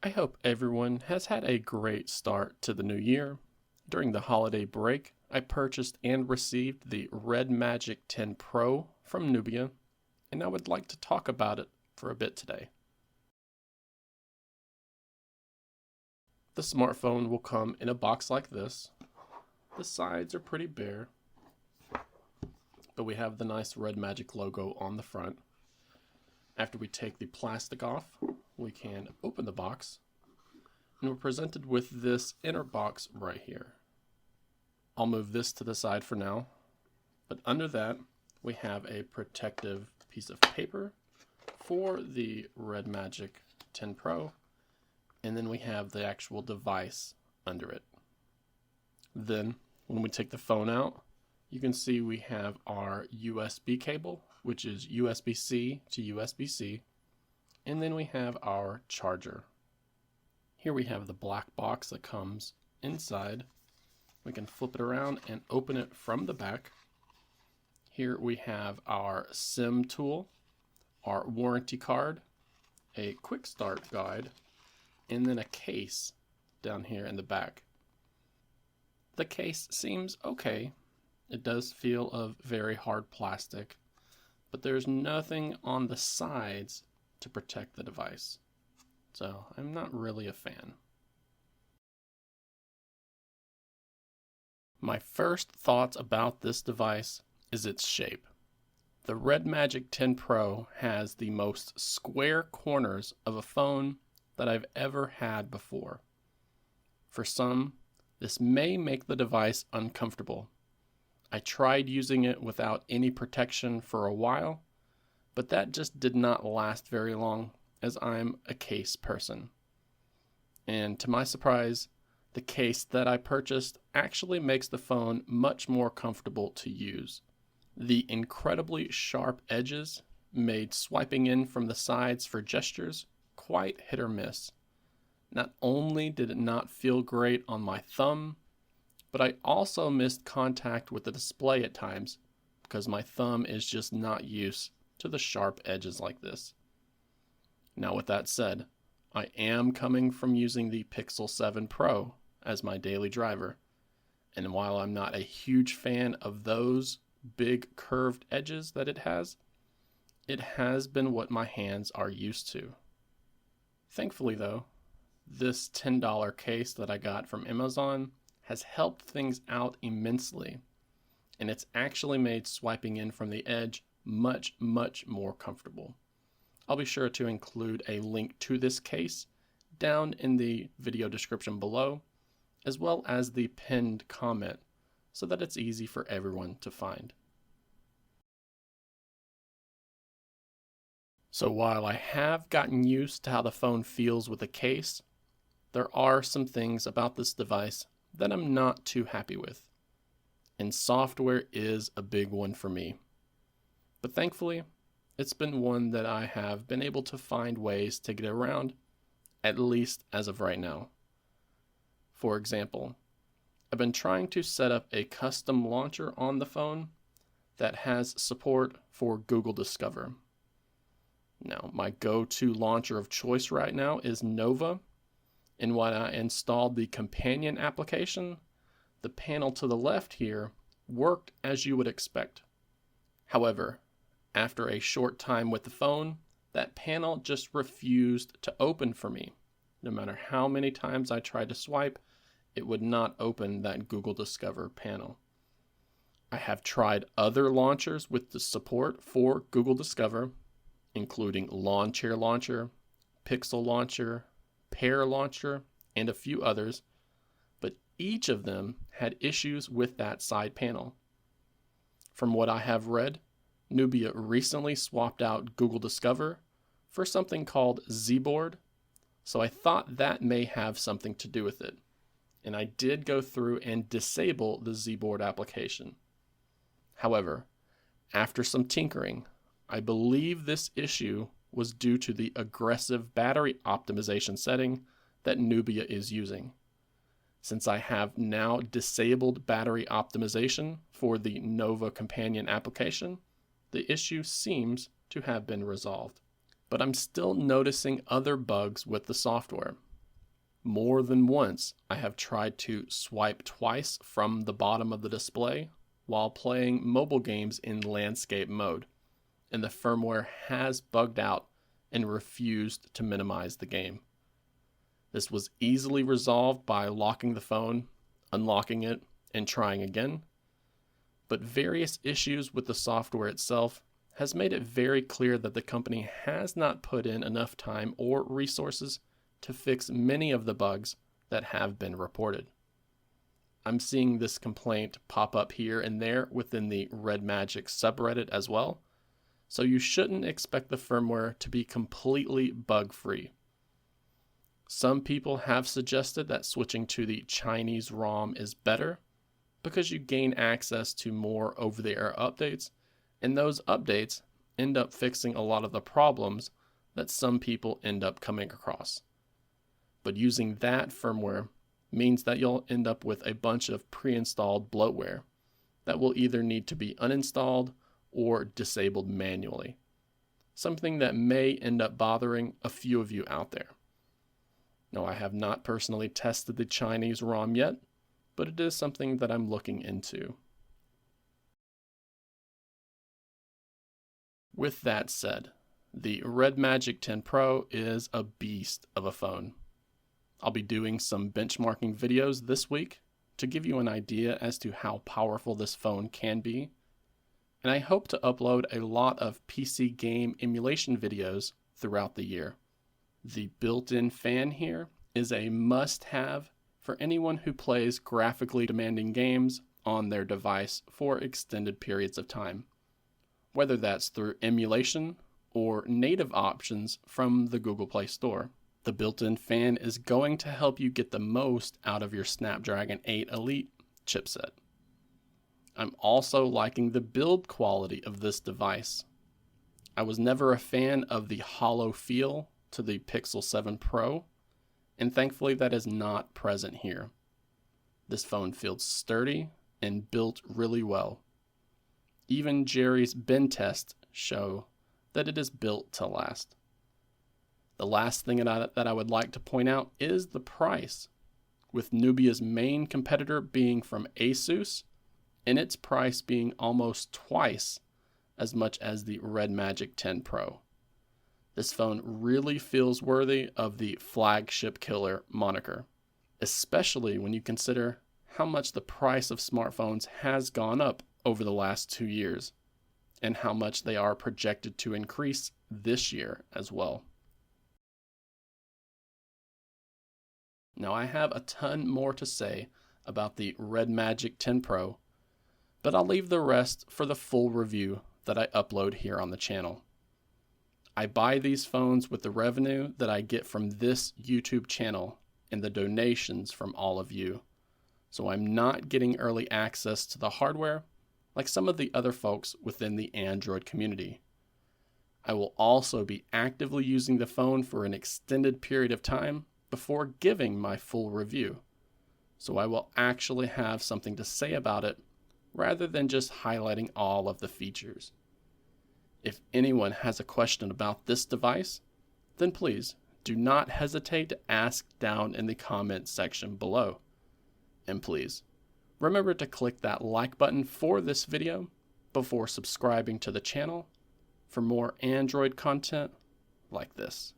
I hope everyone has had a great start to the new year. During the holiday break, I purchased and received the RedMagic 10 Pro from Nubia, and I would like to talk about it for a bit today. The smartphone will come in a box like this. The sides are pretty bare, but we have the nice RedMagic logo on the front. After we take the plastic off, we can open the box, and we're presented with this inner box right here. I'll move this to the side for now, but under that we have a protective piece of paper for the RedMagic 10 Pro, and then we have the actual device under it. Then when we take the phone out, you can see we have our USB cable, which is USB-C to USB-C, and then we have our charger. Here we have the black box that comes inside. We can flip it around and open it from the back. Here we have our SIM tool, our warranty card, a quick start guide, and then a case down here in the back. The case seems okay. It does feel of very hard plastic, but there's nothing on the sides to protect the device. So I'm not really a fan. My first thoughts about this device is its shape. The RedMagic 10 Pro has the most square corners of a phone that I've ever had before. For some, this may make the device uncomfortable. I tried using it without any protection for a while, but that just did not last very long, as I'm a case person. And to my surprise, the case that I purchased actually makes the phone much more comfortable to use. The incredibly sharp edges made swiping in from the sides for gestures quite hit or miss. Not only did it not feel great on my thumb, but I also missed contact with the display at times because my thumb is just not used to the sharp edges like this. Now with that said, I am coming from using the Pixel 7 Pro as my daily driver, and while I'm not a huge fan of those big curved edges that it has been what my hands are used to. Thankfully though, this $10 case that I got from Amazon has helped things out immensely, and it's actually made swiping in from the edge much more comfortable. I'll be sure to include a link to this case down in the video description below, as well as the pinned comment, so that it's easy for everyone to find. So while I have gotten used to how the phone feels with the case, there are some things about this device that I'm not too happy with, and software is a big one for me. But thankfully, it's been one that I have been able to find ways to get around, at least as of right now. For example, I've been trying to set up a custom launcher on the phone that has support for Google Discover. Now, my go-to launcher of choice right now is Nova, and when I installed the companion application, the panel to the left here worked as you would expect. However, after a short time with the phone, that panel just refused to open for me. No matter how many times I tried to swipe, it would not open that Google Discover panel. I have tried other launchers with the support for Google Discover, including Lawn Chair Launcher, Pixel Launcher, Pear Launcher, and a few others, but each of them had issues with that side panel. From what I have read, Nubia recently swapped out Google Discover for something called Zboard, so I thought that may have something to do with it, and I did go through and disable the Zboard application. However, after some tinkering, I believe this issue was due to the aggressive battery optimization setting that Nubia is using. Since I have now disabled battery optimization for the Nova companion application, the issue seems to have been resolved. But I'm still noticing other bugs with the software. More than once, I have tried to swipe twice from the bottom of the display while playing mobile games in landscape mode, and the firmware has bugged out and refused to minimize the game. This was easily resolved by locking the phone, unlocking it, and trying again, but various issues with the software itself has made it very clear that the company has not put in enough time or resources to fix many of the bugs that have been reported. I'm seeing this complaint pop up here and there within the RedMagic subreddit as well, so you shouldn't expect the firmware to be completely bug-free. Some people have suggested that switching to the Chinese ROM is better because you gain access to more over-the-air updates, and those updates end up fixing a lot of the problems that some people end up coming across. But using that firmware means that you'll end up with a bunch of pre-installed bloatware that will either need to be uninstalled or disabled manually, something that may end up bothering a few of you out there. Now, I have not personally tested the Chinese ROM yet, but it is something that I'm looking into. With that said, the RedMagic 10 Pro is a beast of a phone. I'll be doing some benchmarking videos this week to give you an idea as to how powerful this phone can be, and I hope to upload a lot of PC game emulation videos throughout the year. The built-in fan here is a must-have for anyone who plays graphically demanding games on their device for extended periods of time, whether that's through emulation or native options from the Google Play Store. The built-in fan is going to help you get the most out of your Snapdragon 8 Elite chipset. I'm also liking the build quality of this device. I was never a fan of the hollow feel to the Pixel 7 Pro, and thankfully that is not present here. This phone feels sturdy and built really well. Even Jerry's bend tests show that it is built to last. The last thing that I would like to point out is the price, with Nubia's main competitor being from Asus, and its price being almost twice as much as the RedMagic 10 Pro. This phone really feels worthy of the flagship killer moniker, especially when you consider how much the price of smartphones has gone up over the last 2 years, and how much they are projected to increase this year as well. Now, I have a ton more to say about the RedMagic 10 Pro, but I'll leave the rest for the full review that I upload here on the channel. I buy these phones with the revenue that I get from this YouTube channel and the donations from all of you, so I'm not getting early access to the hardware like some of the other folks within the Android community. I will also be actively using the phone for an extended period of time before giving my full review, so I will actually have something to say about it rather than just highlighting all of the features. If anyone has a question about this device, then please do not hesitate to ask down in the comments section below. And please, remember to click that like button for this video before subscribing to the channel for more Android content like this.